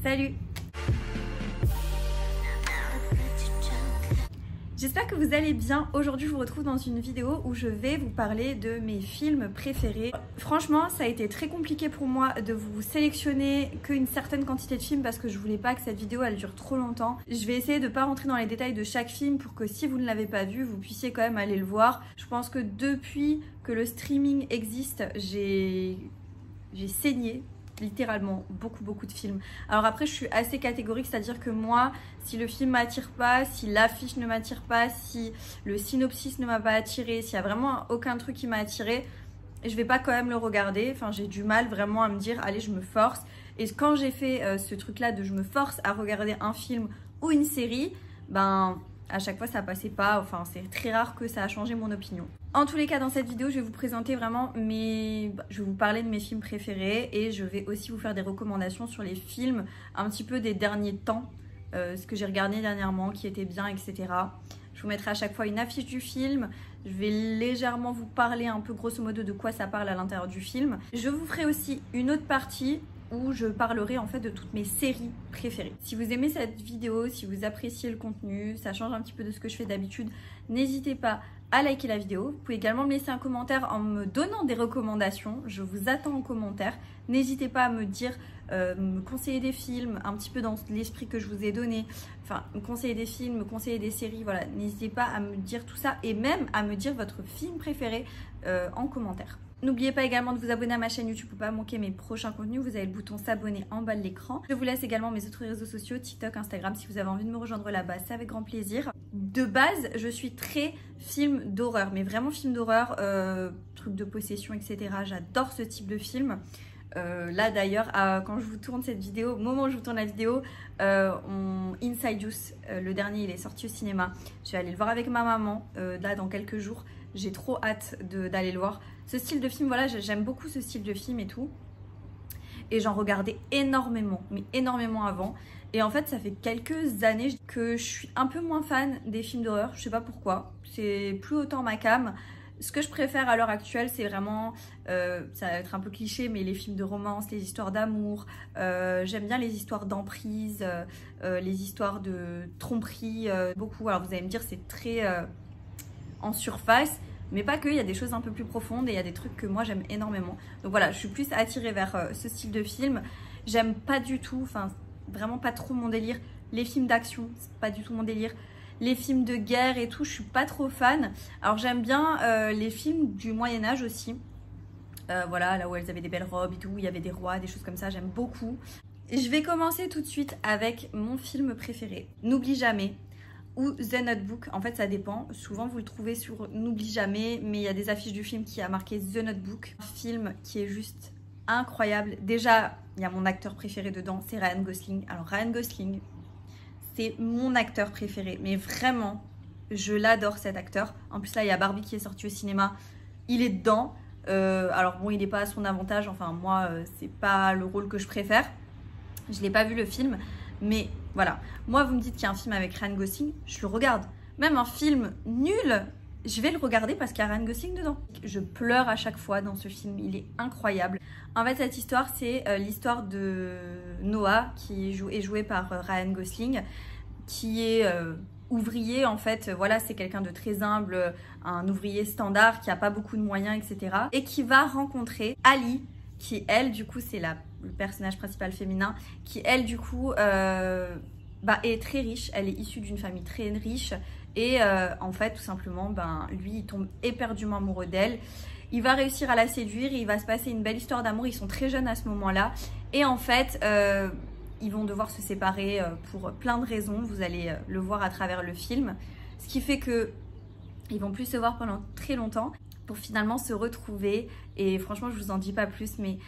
Salut! J'espère que vous allez bien. Aujourd'hui je vous retrouve dans une vidéo où je vais vous parler de mes films préférés. Franchement ça a été très compliqué pour moi de vous sélectionner qu'une certaine quantité de films parce que je voulais pas que cette vidéo elle dure trop longtemps. Je vais essayer de pas rentrer dans les détails de chaque film pour que si vous ne l'avez pas vu vous puissiez quand même aller le voir. Je pense que depuis que le streaming existe j'ai saigné littéralement beaucoup de films. Alors après je suis assez catégorique, c'est à dire que moi si le film m'attire pas, si l'affiche ne m'attire pas, si le synopsis ne m'a pas attiré, s'il y a vraiment aucun truc qui m'a attiré, je vais pas quand même le regarder. Enfin j'ai du mal vraiment à me dire allez je me force. Et quand j'ai fait ce truc là de je me force à regarder un film ou une série, ben à chaque fois ça passait pas, enfin c'est très rare que ça a changé mon opinion. En tous les cas dans cette vidéo je vais vous présenter vraiment je vais vous parler de mes films préférés et je vais aussi vous faire des recommandations sur les films un petit peu des derniers temps, ce que j'ai regardé dernièrement qui était bien, etc. Je vous mettrai à chaque fois une affiche du film, je vais légèrement vous parler un peu grosso modo de quoi ça parle à l'intérieur du film. Je vous ferai aussi une autre partie où je parlerai en fait de toutes mes séries préférées. Si vous aimez cette vidéo, si vous appréciez le contenu, ça change un petit peu de ce que je fais d'habitude, n'hésitez pas à liker la vidéo. Vous pouvez également me laisser un commentaire en me donnant des recommandations. Je vous attends en commentaire. N'hésitez pas à me dire, me conseiller des films, un petit peu dans l'esprit que je vous ai donné. Enfin, me conseiller des films, me conseiller des séries, voilà. N'hésitez pas à me dire tout ça et même à me dire votre film préféré en commentaire. N'oubliez pas également de vous abonner à ma chaîne YouTube pour ne pas manquer mes prochains contenus. Vous avez le bouton s'abonner en bas de l'écran. Je vous laisse également mes autres réseaux sociaux, TikTok, Instagram. Si vous avez envie de me rejoindre là-bas, c'est avec grand plaisir. De base, je suis très film d'horreur, mais vraiment film d'horreur, trucs de possession, etc. J'adore ce type de film. Là d'ailleurs, quand je vous tourne cette vidéo, au moment où je vous tourne la vidéo, Insidious, le dernier, il est sorti au cinéma. Je vais aller le voir avec ma maman, là dans quelques jours. J'ai trop hâte d'aller le voir. Ce style de film, voilà, j'aime beaucoup ce style de film et tout. Et j'en regardais énormément, mais énormément avant. Et en fait, ça fait quelques années que je suis un peu moins fan des films d'horreur. Je sais pas pourquoi. C'est plus autant ma came. Ce que je préfère à l'heure actuelle, c'est vraiment, ça va être un peu cliché, mais les films de romance, les histoires d'amour. J'aime bien les histoires d'emprise, les histoires de tromperie, beaucoup. Alors vous allez me dire, c'est très en surface, mais pas que, il y a des choses un peu plus profondes et il y a des trucs que moi j'aime énormément. Donc voilà, je suis plus attirée vers ce style de film. J'aime pas du tout, enfin vraiment pas trop mon délire. Les films d'action, c'est pas du tout mon délire. Les films de guerre et tout, je suis pas trop fan. Alors j'aime bien les films du Moyen-Âge aussi. Voilà, là où elles avaient des belles robes et tout, il y avait des rois, des choses comme ça, j'aime beaucoup. Je vais commencer tout de suite avec mon film préféré, N'oublie jamais, ou The Notebook. En fait ça dépend, souvent vous le trouvez sur N'oublie jamais, mais il y a des affiches du film qui a marqué The Notebook. Un film qui est juste incroyable. Déjà, il y a mon acteur préféré dedans, c'est Ryan Gosling. Alors Ryan Gosling, c'est mon acteur préféré, mais vraiment, je l'adore cet acteur. En plus là, il y a Barbie qui est sorti au cinéma, il est dedans. Alors bon, il n'est pas à son avantage, enfin moi, c'est pas le rôle que je préfère. Je l'ai pas vu le film, mais voilà. Moi, vous me dites qu'il y a un film avec Ryan Gosling, je le regarde. Même un film nul, je vais le regarder parce qu'il y a Ryan Gosling dedans. Je pleure à chaque fois dans ce film, il est incroyable. En fait, cette histoire, c'est l'histoire de Noah, qui est joué par Ryan Gosling, qui est ouvrier, en fait. Voilà, c'est quelqu'un de très humble, un ouvrier standard qui n'a pas beaucoup de moyens, etc. Et qui va rencontrer Ali, qui, elle, du coup, c'est le personnage principal féminin, qui, elle, du coup, est très riche. Elle est issue d'une famille très riche. Et en fait, tout simplement, lui, il tombe éperdument amoureux d'elle. Il va réussir à la séduire et il va se passer une belle histoire d'amour. Ils sont très jeunes à ce moment-là. Et en fait, ils vont devoir se séparer pour plein de raisons. Vous allez le voir à travers le film. Ce qui fait que ils vont plus se voir pendant très longtemps pour finalement se retrouver. Et franchement, je vous en dis pas plus, mais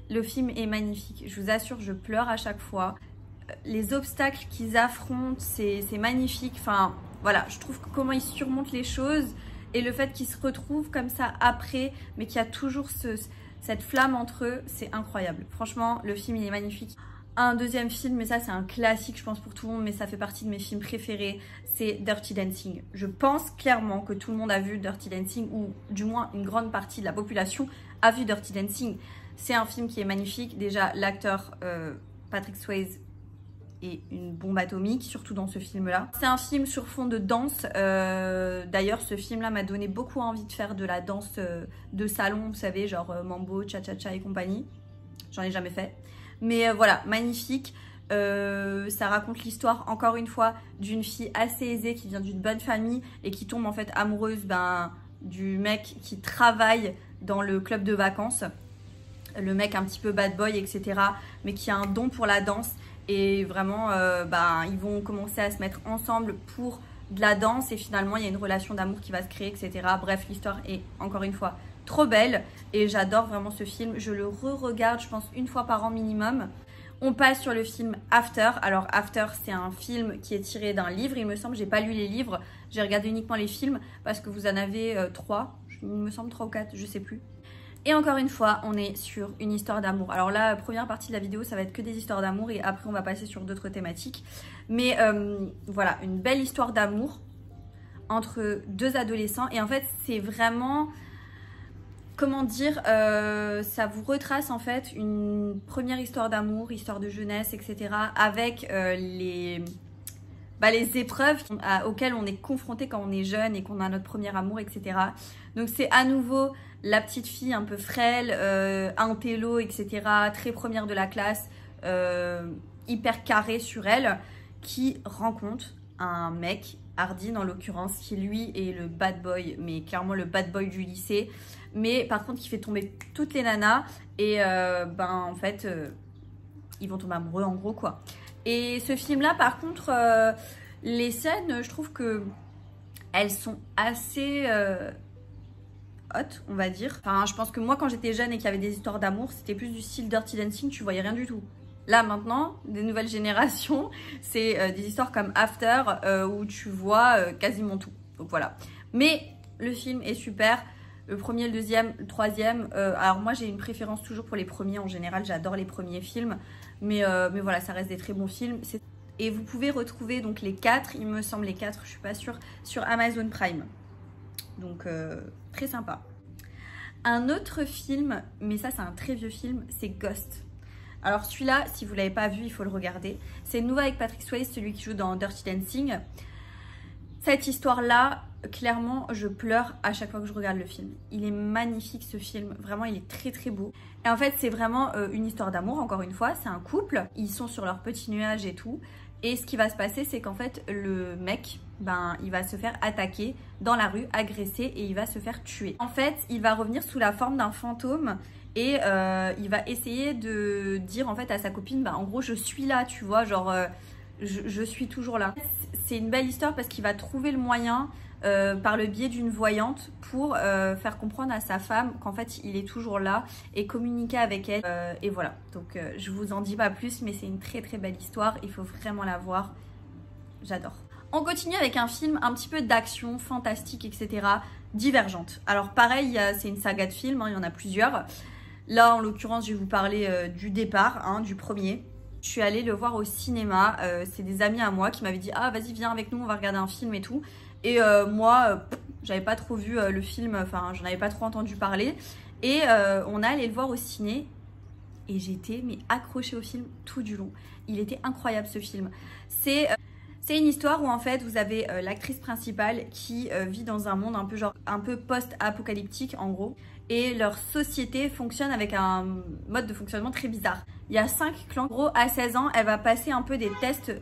le film est magnifique. Je vous assure, je pleure à chaque fois. Les obstacles qu'ils affrontent, c'est magnifique. Enfin, voilà, je trouve que comment ils surmontent les choses et le fait qu'ils se retrouvent comme ça après, mais qu'il y a toujours cette flamme entre eux, c'est incroyable. Franchement, le film, il est magnifique. Un deuxième film, mais ça c'est un classique je pense pour tout le monde, mais ça fait partie de mes films préférés, c'est Dirty Dancing. Je pense clairement que tout le monde a vu Dirty Dancing, ou du moins une grande partie de la population a vu Dirty Dancing. C'est un film qui est magnifique. Déjà l'acteur Patrick Swayze, est une bombe atomique, surtout dans ce film-là. C'est un film sur fond de danse. D'ailleurs, ce film-là m'a donné beaucoup envie de faire de la danse de salon, vous savez, genre mambo, cha-cha-cha et compagnie. J'en ai jamais fait. Mais voilà, magnifique. Ça raconte l'histoire, encore une fois, d'une fille assez aisée qui vient d'une bonne famille et qui tombe en fait amoureuse du mec qui travaille dans le club de vacances. Le mec un petit peu bad boy, etc. mais qui a un don pour la danse. Et vraiment, ils vont commencer à se mettre ensemble pour de la danse. Et finalement, il y a une relation d'amour qui va se créer, etc. Bref, l'histoire est, encore une fois, trop belle. Et j'adore vraiment ce film. Je le re-regarde, je pense, une fois par an minimum. On passe sur le film After. Alors After, c'est un film qui est tiré d'un livre, il me semble. J'ai pas lu les livres, j'ai regardé uniquement les films parce que vous en avez 3, il me semble 3 ou 4, je sais plus. Et encore une fois, on est sur une histoire d'amour. Alors là, première partie de la vidéo, ça va être que des histoires d'amour et après on va passer sur d'autres thématiques. Mais voilà, une belle histoire d'amour entre deux adolescents. Et en fait, c'est vraiment, comment dire, ça vous retrace en fait une première histoire d'amour, histoire de jeunesse, etc. avec les épreuves auxquelles on est confronté quand on est jeune et qu'on a notre premier amour, etc. Donc c'est à nouveau la petite fille un peu frêle, intello, etc. Très première de la classe, hyper carrée sur elle, qui rencontre un mec, Hardin en l'occurrence, qui lui est le bad boy, mais clairement le bad boy du lycée. Mais par contre qui fait tomber toutes les nanas et en fait ils vont tomber amoureux en gros quoi. Et ce film là par contre les scènes je trouve que elles sont assez hot on va dire. Enfin je pense que moi quand j'étais jeune et qu'il y avait des histoires d'amour c'était plus du style Dirty Dancing, tu voyais rien du tout. Là maintenant des nouvelles générations c'est des histoires comme After où tu vois quasiment tout. Donc voilà. Mais le film est super. Le premier, le deuxième, le troisième. Alors moi j'ai une préférence toujours pour les premiers en général. J'adore les premiers films. Mais voilà, ça reste des très bons films. Et vous pouvez retrouver donc les 4, il me semble les 4, je suis pas sûre, sur Amazon Prime. Donc très sympa. Un autre film, mais ça c'est un très vieux film, c'est Ghost. Alors celui-là, si vous l'avez pas vu, il faut le regarder. C'est nouveau avec Patrick Swayze, celui qui joue dans Dirty Dancing. Cette histoire-là, clairement, je pleure à chaque fois que je regarde le film. Il est magnifique ce film, vraiment il est très très beau. Et en fait c'est vraiment une histoire d'amour, encore une fois, c'est un couple. Ils sont sur leur petit nuage et tout. Et ce qui va se passer c'est qu'en fait le mec, il va se faire attaquer dans la rue, agresser et il va se faire tuer. En fait il va revenir sous la forme d'un fantôme. Et il va essayer de dire en fait à sa copine, en gros je suis là, tu vois, genre je suis toujours là. C'est une belle histoire parce qu'il va trouver le moyen par le biais d'une voyante pour faire comprendre à sa femme qu'en fait il est toujours là et communiquer avec elle. Et voilà, donc je vous en dis pas plus mais c'est une très très belle histoire, il faut vraiment la voir, j'adore. On continue avec un film un petit peu d'action, fantastique, etc. Divergente. Alors pareil, c'est une saga de films, il y en a plusieurs. Là en l'occurrence je vais vous parler du départ, du premier. Je suis allée le voir au cinéma, c'est des amis à moi qui m'avaient dit « Ah vas-y viens avec nous, on va regarder un film et tout ». Et moi, j'avais pas trop vu le film, enfin j'en avais pas trop entendu parler. Et on est allé le voir au ciné et j'étais accrochée au film tout du long. Il était incroyable ce film. C'est une histoire où en fait vous avez l'actrice principale qui vit dans un monde un peu post-apocalyptique en gros. Et leur société fonctionne avec un mode de fonctionnement très bizarre. Il y a 5 clans. En gros, à 16 ans, elle va passer un peu des tests.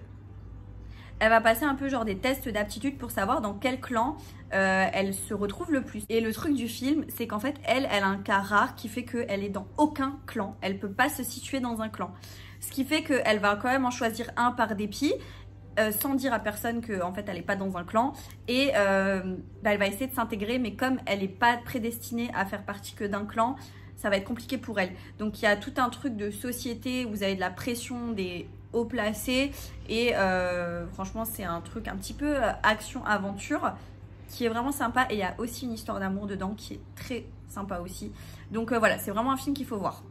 Elle va passer un peu genre des tests d'aptitude pour savoir dans quel clan elle se retrouve le plus. Et le truc du film, c'est qu'en fait, elle a un cas rare qui fait qu'elle est dans aucun clan. Elle peut pas se situer dans un clan. Ce qui fait qu'elle va quand même en choisir un par dépit. Sans dire à personne qu'en fait elle n'est pas dans un clan et elle va essayer de s'intégrer mais comme elle n'est pas prédestinée à faire partie que d'un clan, ça va être compliqué pour elle. Donc il y a tout un truc de société où vous avez de la pression des hauts placés et franchement c'est un truc un petit peu action-aventure qui est vraiment sympa et il y a aussi une histoire d'amour dedans qui est très sympa aussi. Donc voilà, c'est vraiment un film qu'il faut voir.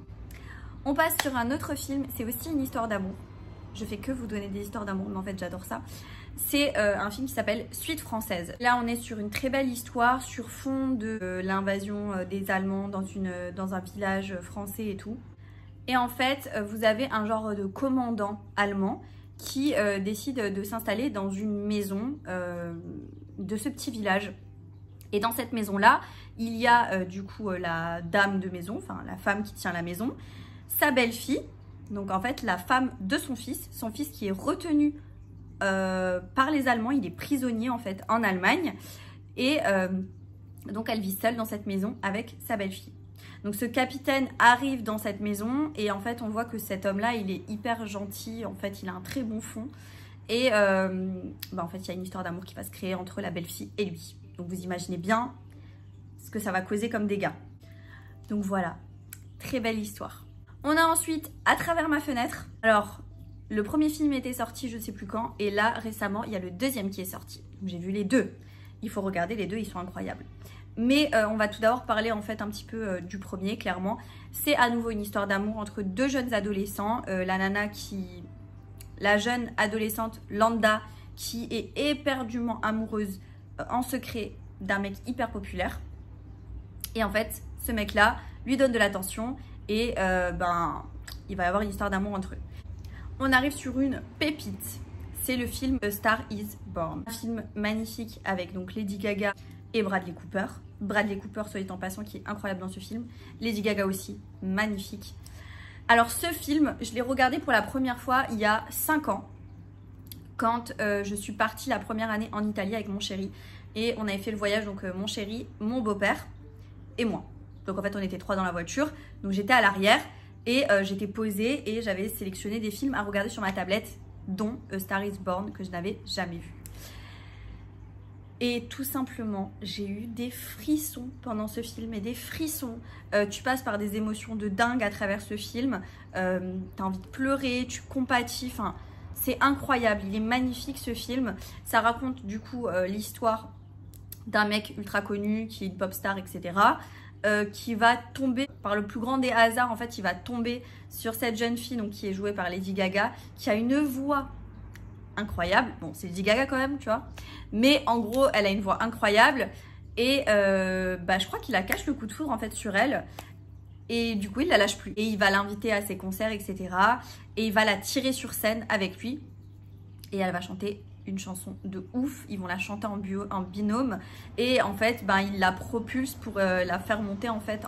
On passe sur un autre film, c'est aussi une histoire d'amour. Je fais que vous donner des histoires d'amour, mais en fait j'adore ça. C'est un film qui s'appelle Suite française. Là on est sur une très belle histoire sur fond de l'invasion des Allemands dans un village français et tout. Et en fait vous avez un genre de commandant allemand qui décide de s'installer dans une maison de ce petit village. Et dans cette maison-là, il y a du coup la dame de maison, enfin la femme qui tient la maison, sa belle-fille, donc en fait la femme de son fils qui est retenu par les Allemands, il est prisonnier en fait en Allemagne. Et donc elle vit seule dans cette maison avec sa belle-fille. Donc ce capitaine arrive dans cette maison et en fait on voit que cet homme-là, il est hyper gentil, en fait il a un très bon fond. Et en fait il y a une histoire d'amour qui va se créer entre la belle-fille et lui. Donc vous imaginez bien ce que ça va causer comme dégâts. Donc voilà, très belle histoire. On a ensuite À travers ma fenêtre. Alors le premier film était sorti je sais plus quand et là récemment il y a le deuxième qui est sorti. J'ai vu les deux. Il faut regarder les deux, ils sont incroyables. Mais on va tout d'abord parler en fait un petit peu du premier, clairement. C'est à nouveau une histoire d'amour entre deux jeunes adolescents. La jeune adolescente Landa qui est éperdument amoureuse en secret d'un mec hyper populaire. Et en fait, ce mec-là lui donne de l'attention et il va y avoir une histoire d'amour entre eux. On arrive sur une pépite. C'est le film A Star is Born. Un film magnifique avec donc Lady Gaga et Bradley Cooper. Bradley Cooper, soit dit en passant, qui est incroyable dans ce film. Lady Gaga aussi, magnifique. Alors ce film, je l'ai regardé pour la première fois il y a 5 ans. Quand je suis partie la première année en Italie avec mon chéri. Et on avait fait le voyage, donc mon chéri, mon beau-père et moi. Donc en fait on était 3 dans la voiture. Donc j'étais à l'arrière et j'étais posée et j'avais sélectionné des films à regarder sur ma tablette, dont A Star is Born, que je n'avais jamais vu. Et tout simplement, j'ai eu des frissons pendant ce film, et des frissons. Tu passes par des émotions de dingue à travers ce film. T'as envie de pleurer, tu compatis, enfin, c'est incroyable. Il est magnifique ce film. Ça raconte du coup l'histoire d'un mec ultra connu qui est une pop star, etc. Qui va tomber par le plus grand des hasards. En fait, il va tomber sur cette jeune fille donc, qui est jouée par Lady Gaga, qui a une voix incroyable. Bon, c'est Lady Gaga quand même, tu vois. Mais en gros, elle a une voix incroyable. Et je crois qu'il a cache le coup de foudre en fait sur elle. Et du coup, il la lâche plus. Et il va l'inviter à ses concerts, etc. Et il va la tirer sur scène avec lui. Et elle va chanter une chanson de ouf. Ils vont la chanter en binôme. Et en fait, il la propulse pour la faire monter en fait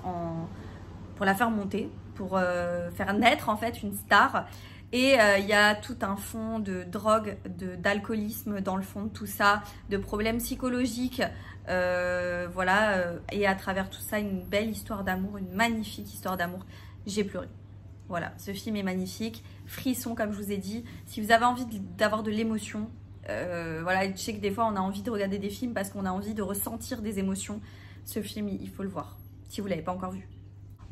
pour faire naître en fait une star. Et il y a tout un fond de drogue, d'alcoolisme dans le fond de tout ça, de problèmes psychologiques, et à travers tout ça, une belle histoire d'amour, une magnifique histoire d'amour. J'ai pleuré. Voilà, ce film est magnifique, frisson comme je vous ai dit. Si vous avez envie d'avoir de l'émotion, je sais que des fois on a envie de regarder des films parce qu'on a envie de ressentir des émotions. Ce film, il faut le voir, si vous ne l'avez pas encore vu.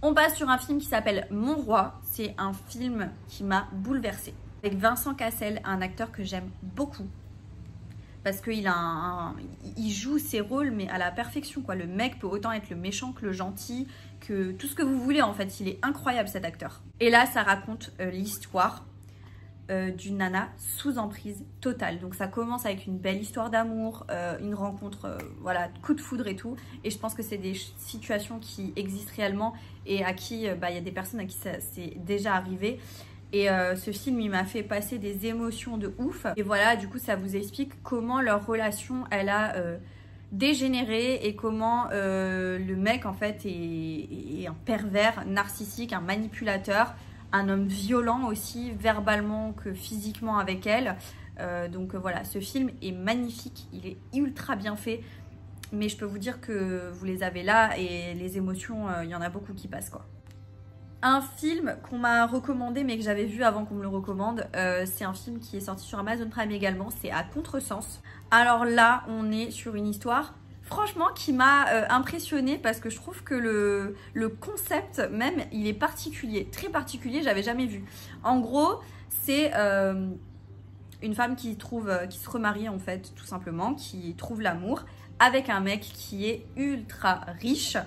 On passe sur un film qui s'appelle Mon Roi. C'est un film qui m'a bouleversée. Avec Vincent Cassel, un acteur que j'aime beaucoup. Parce qu'il il joue ses rôles, mais à la perfection, quoi. Le mec peut autant être le méchant que le gentil, que tout ce que vous voulez, en fait. Il est incroyable, cet acteur. Et là, ça raconte l'histoire d'une nana sous emprise totale. Donc ça commence avec une belle histoire d'amour, une rencontre, coup de foudre et tout. Et je pense que c'est des situations qui existent réellement et à qui, y a des personnes à qui ça c'est déjà arrivé. Et ce film, il m'a fait passer des émotions de ouf. Et voilà, du coup, ça vous explique comment leur relation, elle a dégénéré et comment le mec, en fait, est un pervers narcissique, un manipulateur, un homme violent aussi, verbalement que physiquement avec elle. Voilà, ce film est magnifique, il est ultra bien fait. Mais je peux vous dire que vous les avez là et les émotions, il y en a beaucoup qui passent, quoi. Un film qu'on m'a recommandé mais que j'avais vu avant qu'on me le recommande, c'est un film qui est sorti sur Amazon Prime également, c'est À Contresens. Alors là, on est sur une histoire franchement qui m'a impressionnée parce que je trouve que le concept même, il est particulier, très particulier, j'avais jamais vu. En gros, c'est une femme qui se remarie en fait, tout simplement, qui trouve l'amour avec un mec qui est ultra riche.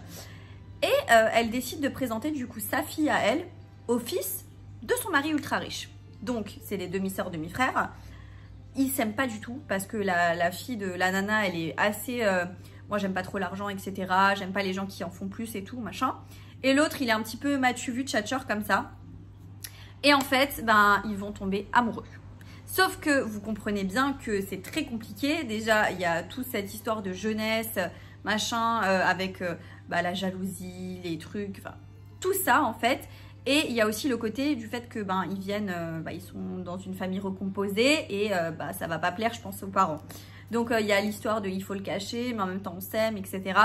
Et elle décide de présenter du coup sa fille à elle au fils de son mari ultra riche. Donc c'est des demi-sœurs, demi-frères. Ils s'aiment pas du tout parce que la fille de la nana, elle est assez... moi j'aime pas trop l'argent, etc. J'aime pas les gens qui en font plus et tout, machin. Et l'autre, il est un petit peu matu vu, tchatcheur comme ça. Et en fait, ils vont tomber amoureux. Sauf que vous comprenez bien que c'est très compliqué. Déjà, il y a toute cette histoire de jeunesse, machin, avec la jalousie, les trucs, enfin, tout ça en fait. Et il y a aussi le côté du fait que ils viennent, ils sont dans une famille recomposée et ça va pas plaire, je pense, aux parents. Donc il y a l'histoire de il faut le cacher, mais en même temps on s'aime, etc.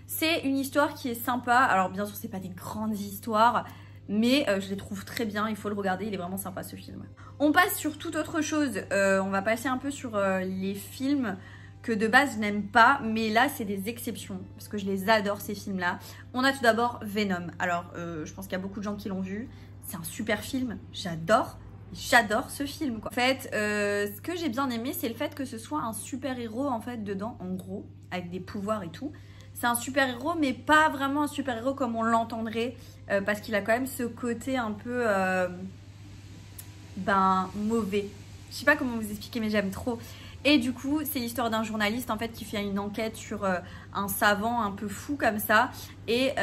C'est une histoire qui est sympa. Alors bien sûr, c'est pas des grandes histoires, mais je les trouve très bien, il faut le regarder, il est vraiment sympa ce film. On passe sur toute autre chose, on va passer un peu sur les films que de base je n'aime pas, mais là c'est des exceptions, parce que je les adore ces films-là. On a tout d'abord Venom. Alors je pense qu'il y a beaucoup de gens qui l'ont vu, c'est un super film, j'adore ce film quoi. En fait, ce que j'ai bien aimé, c'est le fait que ce soit un super-héros en fait dedans, en gros, avec des pouvoirs et tout. C'est un super-héros, mais pas vraiment un super-héros comme on l'entendrait, parce qu'il a quand même ce côté un peu mauvais. Je sais pas comment vous expliquer, mais j'aime trop. Et du coup, c'est l'histoire d'un journaliste en fait qui fait une enquête sur un savant un peu fou comme ça. Et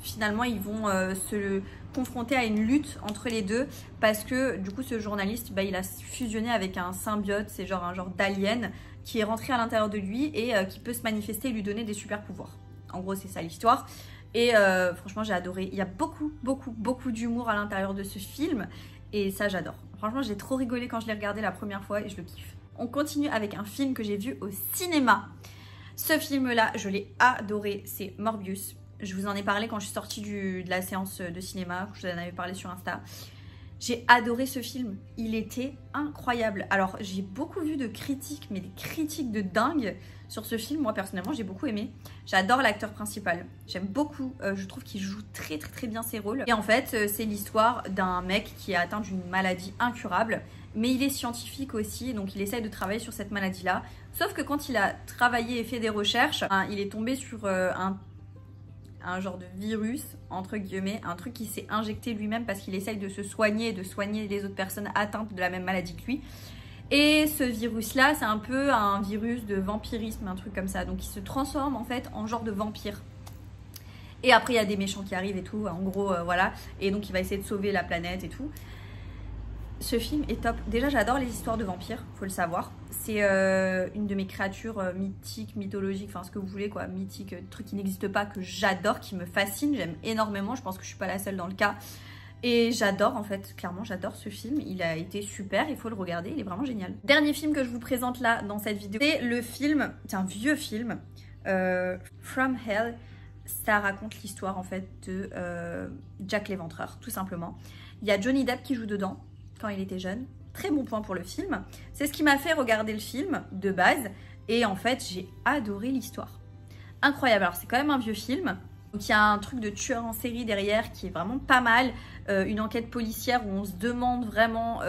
finalement, ils vont se confronter à une lutte entre les deux parce que du coup, ce journaliste, il a fusionné avec un symbiote, c'est genre un genre d'alien qui est rentré à l'intérieur de lui et qui peut se manifester et lui donner des super pouvoirs. En gros, c'est ça l'histoire. Et franchement, j'ai adoré. Il y a beaucoup d'humour à l'intérieur de ce film. Et ça, j'adore. Franchement, j'ai trop rigolé quand je l'ai regardé la première fois et je le kiffe. On continue avec un film que j'ai vu au cinéma. Ce film-là, je l'ai adoré. C'est Morbius. Je vous en ai parlé quand je suis sortie de la séance de cinéma. Je vous en avais parlé sur Insta. J'ai adoré ce film. Il était incroyable. Alors, j'ai beaucoup vu de critiques, mais des critiques de dingue sur ce film. Moi, personnellement, j'ai beaucoup aimé. J'adore l'acteur principal. J'aime beaucoup. Je trouve qu'il joue très bien ses rôles. Et en fait, c'est l'histoire d'un mec qui est atteint d'une maladie incurable. Mais il est scientifique aussi, donc il essaye de travailler sur cette maladie-là. Sauf que quand il a travaillé et fait des recherches, il est tombé sur un genre de virus, entre guillemets, un truc qui s'est injecté lui-même parce qu'il essaye de se soigner et de soigner les autres personnes atteintes de la même maladie que lui. Et ce virus-là, c'est un peu un virus de vampirisme, un truc comme ça. Donc il se transforme en fait en genre de vampire. Et après, il y a des méchants qui arrivent et tout, en gros, voilà. Et donc il va essayer de sauver la planète et tout. Ce film est top. Déjà, j'adore les histoires de vampires, faut le savoir. C'est une de mes créatures mythiques, mythologiques, enfin ce que vous voulez quoi, mythiques, trucs qui n'existent pas, que j'adore, qui me fascinent, j'aime énormément. Je pense que je suis pas la seule dans le cas. Et j'adore en fait, clairement j'adore ce film, il a été super, il faut le regarder, il est vraiment génial. Dernier film que je vous présente là dans cette vidéo, c'est le film, c'est un vieux film, From Hell. Ça raconte l'histoire en fait de Jack l'Éventreur, tout simplement. Il y a Johnny Depp qui joue dedans quand il était jeune, très bon point pour le film. C'est ce qui m'a fait regarder le film de base et en fait j'ai adoré l'histoire. Incroyable, alors c'est quand même un vieux film. Donc il y a un truc de tueur en série derrière qui est vraiment pas mal, une enquête policière où on se demande vraiment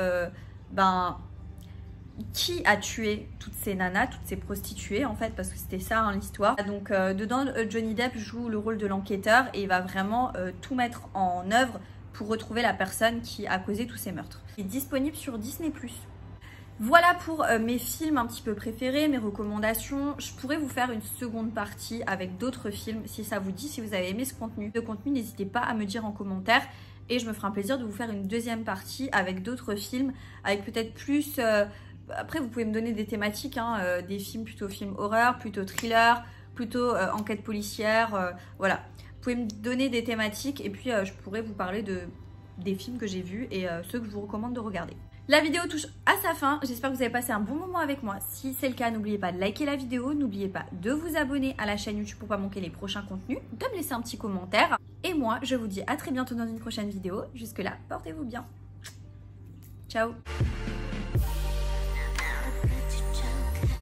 qui a tué toutes ces nanas, toutes ces prostituées en fait, parce que c'était ça hein, l'histoire. Donc dedans Johnny Depp joue le rôle de l'enquêteur et il va vraiment tout mettre en œuvre pour retrouver la personne qui a causé tous ces meurtres. Il est disponible sur Disney+. Voilà pour mes films un petit peu préférés, mes recommandations. Je pourrais vous faire une seconde partie avec d'autres films si ça vous dit, si vous avez aimé ce contenu. N'hésitez pas à me dire en commentaire et je me ferai un plaisir de vous faire une deuxième partie avec d'autres films, avec peut-être plus... Après, vous pouvez me donner des thématiques, hein, des films plutôt films horreur, plutôt thriller, plutôt enquête policière, voilà. Vous pouvez me donner des thématiques et puis je pourrais vous parler des films que j'ai vus et ceux que je vous recommande de regarder. La vidéo touche à sa fin, j'espère que vous avez passé un bon moment avec moi. Si c'est le cas, n'oubliez pas de liker la vidéo, n'oubliez pas de vous abonner à la chaîne YouTube pour ne pas manquer les prochains contenus, de me laisser un petit commentaire. Et moi, je vous dis à très bientôt dans une prochaine vidéo. Jusque là, portez-vous bien. Ciao.